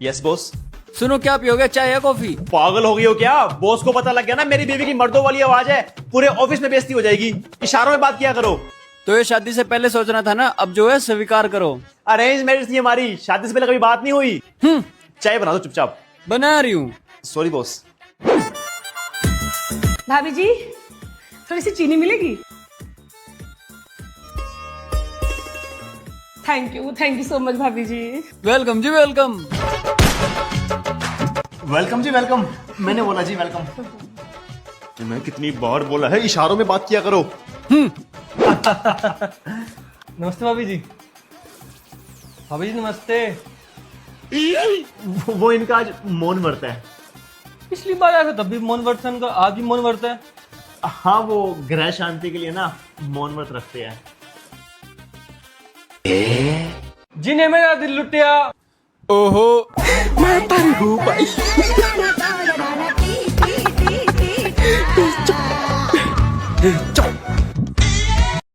Yes boss. सुनो, क्या पियोगे, चाय या कॉफी? पागल हो गई हो क्या? बॉस को पता लग गया ना मेरी बीवी की मर्दों वाली आवाज है, पूरे ऑफिस में बेइज्जती हो जाएगी। इशारों में बात किया करो। तो ये शादी से पहले सोचना था ना, अब जो है स्वीकार करो। अरेंज मैरिज थी हमारी, शादी से पहले कभी बात नहीं हुई। चाय बना दो चुपचाप। बना रही हूँ। Sorry boss. भाभी जी, थोड़ी सी चीनी मिलेगी? थैंक यू सो मच भाभी जी। वेलकम जी, वेलकम। वेलकम जी वेलकम। मैंने बोला जी वेलकम। मैं कितनी बार बोला है इशारों में बात किया करो। नमस्ते भाभी जी। भाभी जी नमस्ते। वो इनका आज मौन व्रत है। पिछली बार आया था तब भी मौन व्रत था इनका, आज भी मौन व्रत है। हाँ, वो ग्रह शांति के लिए ना मौन व्रत रखते हैं। जिन्हें मेरा दिल लुटिया। ओहो, मैं तारी हूँ भाई।